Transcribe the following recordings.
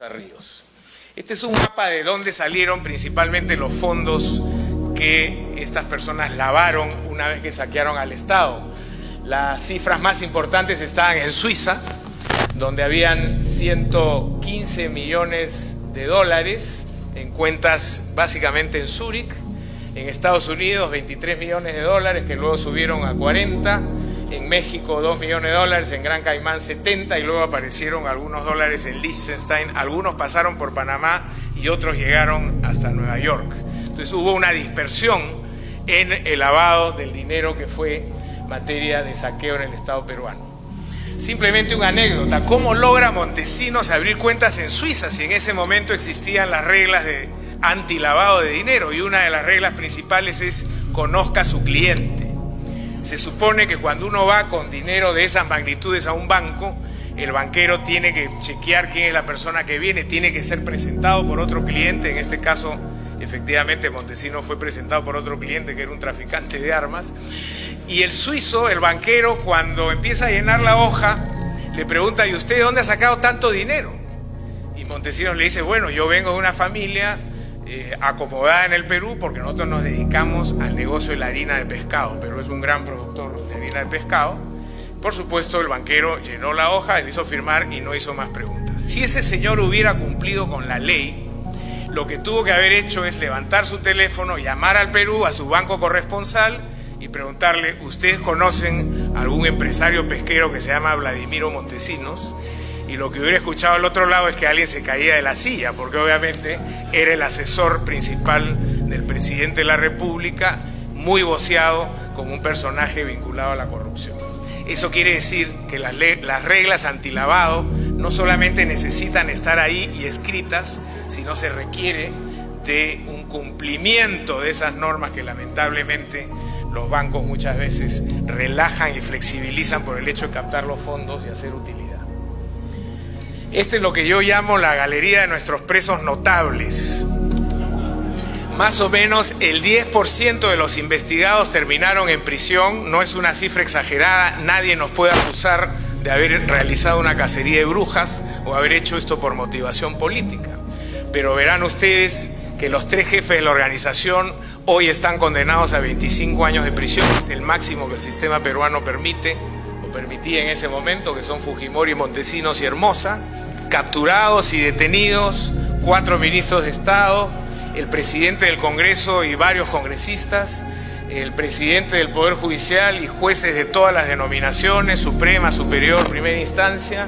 Ríos. Este es un mapa de dónde salieron principalmente los fondos que estas personas lavaron una vez que saquearon al Estado. Las cifras más importantes estaban en Suiza, donde habían 115 millones de dólares en cuentas básicamente en Zúrich. En Estados Unidos 23 millones de dólares que luego subieron a 40. En México 2 millones de dólares, en Gran Caimán 70 y luego aparecieron algunos dólares en Liechtenstein. Algunos pasaron por Panamá y otros llegaron hasta Nueva York. Entonces hubo una dispersión en el lavado del dinero que fue materia de saqueo en el Estado peruano. Simplemente una anécdota, ¿cómo logra Montesinos abrir cuentas en Suiza si en ese momento existían las reglas de antilavado de dinero? Y una de las reglas principales es conozca a su cliente. Se supone que cuando uno va con dinero de esas magnitudes a un banco, el banquero tiene que chequear quién es la persona que viene, tiene que ser presentado por otro cliente. En este caso, efectivamente, Montesinos fue presentado por otro cliente que era un traficante de armas. Y el suizo, el banquero, cuando empieza a llenar la hoja, le pregunta: ¿y usted de dónde ha sacado tanto dinero? Y Montesinos le dice: bueno, yo vengo de una familia acomodada en el Perú porque nosotros nos dedicamos al negocio de la harina de pescado. Perú es un gran productor de harina de pescado. Por supuesto, el banquero llenó la hoja, le hizo firmar y no hizo más preguntas. Si ese señor hubiera cumplido con la ley, lo que tuvo que haber hecho es levantar su teléfono, llamar al Perú, a su banco corresponsal y preguntarle: ¿ustedes conocen algún empresario pesquero que se llama Vladimiro Montesinos? Y lo que hubiera escuchado al otro lado es que alguien se caía de la silla, porque obviamente era el asesor principal del presidente de la República, muy voceado como un personaje vinculado a la corrupción. Eso quiere decir que las reglas antilavado no solamente necesitan estar ahí y escritas, sino se requiere de un cumplimiento de esas normas que lamentablemente los bancos muchas veces relajan y flexibilizan por el hecho de captar los fondos y hacer utilidad. Este es lo que yo llamo la galería de nuestros presos notables. Más o menos el 10% de los investigados terminaron en prisión. No es una cifra exagerada, nadie nos puede acusar de haber realizado una cacería de brujas o haber hecho esto por motivación política. Pero verán ustedes que los 3 jefes de la organización hoy están condenados a 25 años de prisión, es el máximo que el sistema peruano permite, o permitía en ese momento, que son Fujimori, Montesinos y Hermosa. Capturados y detenidos 4 ministros de Estado, el presidente del Congreso y varios congresistas, el presidente del Poder Judicial y jueces de todas las denominaciones, Suprema, Superior, Primera Instancia,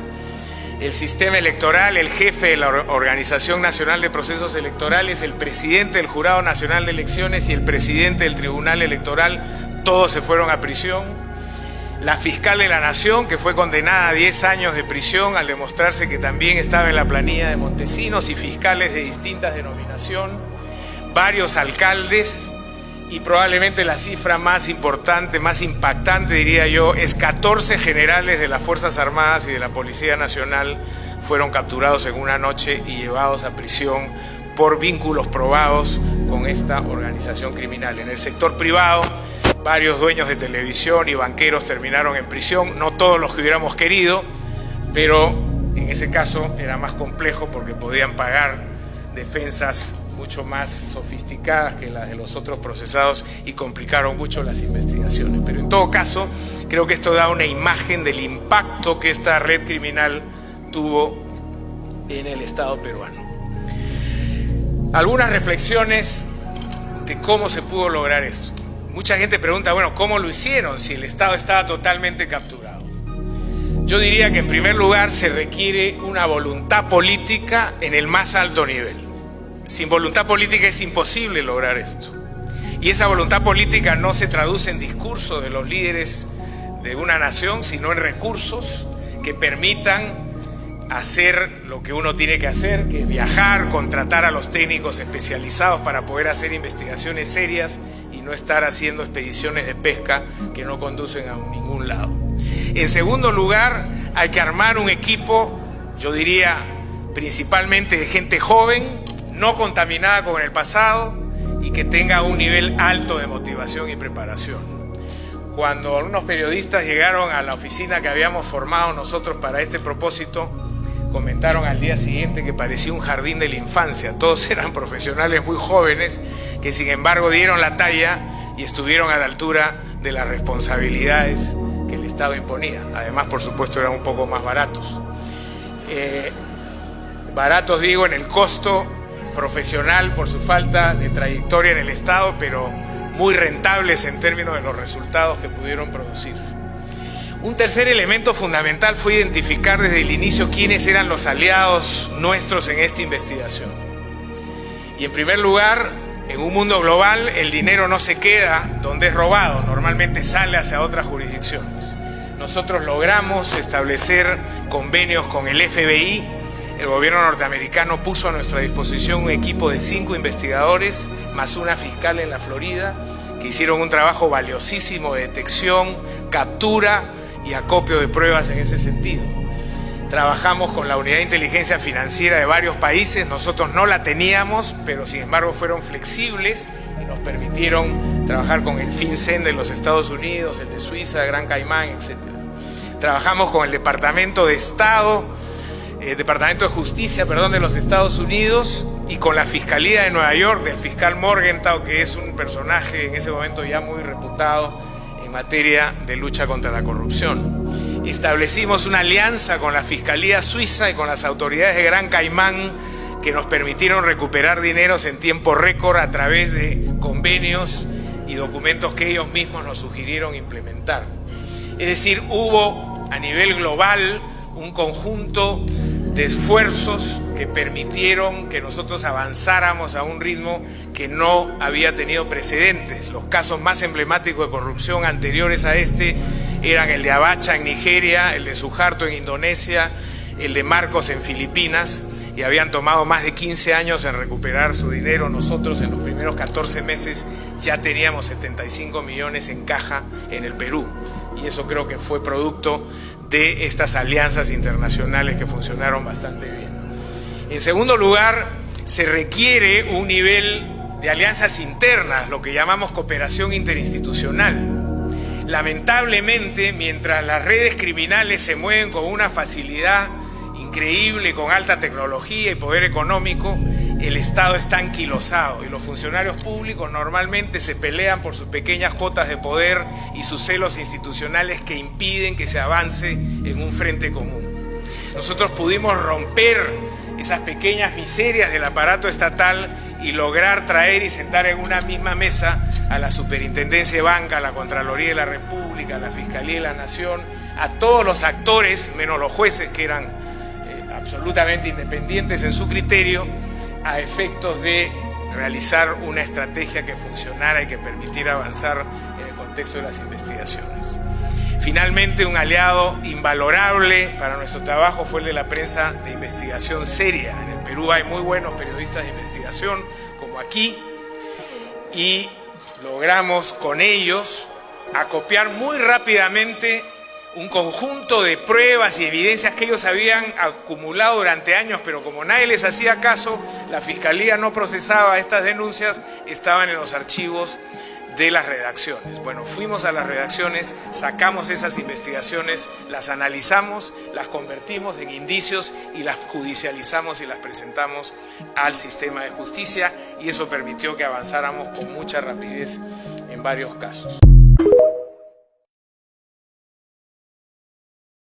el sistema electoral, el jefe de la Organización Nacional de Procesos Electorales, el presidente del Jurado Nacional de Elecciones y el presidente del Tribunal Electoral, todos se fueron a prisión. La fiscal de la Nación, que fue condenada a 10 años de prisión al demostrarse que también estaba en la planilla de Montesinos, y fiscales de distintas denominaciones, varios alcaldes, y probablemente la cifra más importante, más impactante diría yo, es 14 generales de las Fuerzas Armadas y de la Policía Nacional fueron capturados en una noche y llevados a prisión por vínculos probados con esta organización criminal. En el sector privado, varios dueños de televisión y banqueros terminaron en prisión, no todos los que hubiéramos querido, pero en ese caso era más complejo porque podían pagar defensas mucho más sofisticadas que las de los otros procesados y complicaron mucho las investigaciones. Pero en todo caso, creo que esto da una imagen del impacto que esta red criminal tuvo en el Estado peruano. Algunas reflexiones de cómo se pudo lograr esto. Mucha gente pregunta: bueno, ¿cómo lo hicieron si el Estado estaba totalmente capturado? Yo diría que en primer lugar se requiere una voluntad política en el más alto nivel. Sin voluntad política es imposible lograr esto. Y esa voluntad política no se traduce en discursos de los líderes de una nación, sino en recursos que permitan hacer lo que uno tiene que hacer, que es viajar, contratar a los técnicos especializados para poder hacer investigaciones serias y no estar haciendo expediciones de pesca que no conducen a ningún lado. En segundo lugar, hay que armar un equipo, yo diría, principalmente de gente joven, no contaminada con el pasado y que tenga un nivel alto de motivación y preparación. Cuando algunos periodistas llegaron a la oficina que habíamos formado nosotros para este propósito, comentaron al día siguiente que parecía un jardín de la infancia. Todos eran profesionales muy jóvenes que sin embargo dieron la talla y estuvieron a la altura de las responsabilidades que el Estado imponía. Además, por supuesto, eran un poco más baratos. Baratos digo en el costo profesional por su falta de trayectoria en el Estado, pero muy rentables en términos de los resultados que pudieron producir. Un tercer elemento fundamental fue identificar desde el inicio quiénes eran los aliados nuestros en esta investigación. Y en primer lugar, en un mundo global, el dinero no se queda donde es robado, normalmente sale hacia otras jurisdicciones. Nosotros logramos establecer convenios con el FBI. El gobierno norteamericano puso a nuestra disposición un equipo de 5 investigadores, más una fiscal en la Florida, que hicieron un trabajo valiosísimo de detección, captura y acopio de pruebas en ese sentido. Trabajamos con la Unidad de Inteligencia Financiera de varios países. Nosotros no la teníamos, pero sin embargo fueron flexibles y nos permitieron trabajar con el FinCEN de los Estados Unidos, el de Suiza, de Gran Caimán, etc. Trabajamos con el Departamento de Justicia, de los Estados Unidos, y con la Fiscalía de Nueva York, del fiscal Morgenthau, que es un personaje en ese momento ya muy reputado en materia de lucha contra la corrupción. Establecimos una alianza con la Fiscalía Suiza y con las autoridades de Gran Caimán que nos permitieron recuperar dineros en tiempo récord a través de convenios y documentos que ellos mismos nos sugirieron implementar. Es decir, hubo a nivel global un conjunto de esfuerzos que permitieron que nosotros avanzáramos a un ritmo que no había tenido precedentes. Los casos más emblemáticos de corrupción anteriores a este eran el de Abacha en Nigeria, el de Suharto en Indonesia, el de Marcos en Filipinas, y habían tomado más de 15 años en recuperar su dinero. Nosotros en los primeros 14 meses ya teníamos 75 millones en caja en el Perú, y eso creo que fue producto de estas alianzas internacionales que funcionaron bastante bien. En segundo lugar, se requiere un nivel de alianzas internas, lo que llamamos cooperación interinstitucional. Lamentablemente, mientras las redes criminales se mueven con una facilidad increíble, con alta tecnología y poder económico, el Estado está anquilosado y los funcionarios públicos normalmente se pelean por sus pequeñas cuotas de poder y sus celos institucionales que impiden que se avance en un frente común. Nosotros pudimos romper esas pequeñas miserias del aparato estatal y lograr traer y sentar en una misma mesa a la Superintendencia de Banca, a la Contraloría de la República, a la Fiscalía de la Nación, a todos los actores, menos los jueces que eran absolutamente independientes en su criterio, a efectos de realizar una estrategia que funcionara y que permitiera avanzar en el contexto de las investigaciones. Finalmente, un aliado invalorable para nuestro trabajo fue el de la prensa de investigación seria. En el Perú hay muy buenos periodistas de investigación, como aquí, y logramos con ellos acopiar muy rápidamente un conjunto de pruebas y evidencias que ellos habían acumulado durante años, pero como nadie les hacía caso, la Fiscalía no procesaba estas denuncias, estaban en los archivos de las redacciones. Bueno, fuimos a las redacciones, sacamos esas investigaciones, las analizamos, las convertimos en indicios y las judicializamos y las presentamos al sistema de justicia, y eso permitió que avanzáramos con mucha rapidez en varios casos.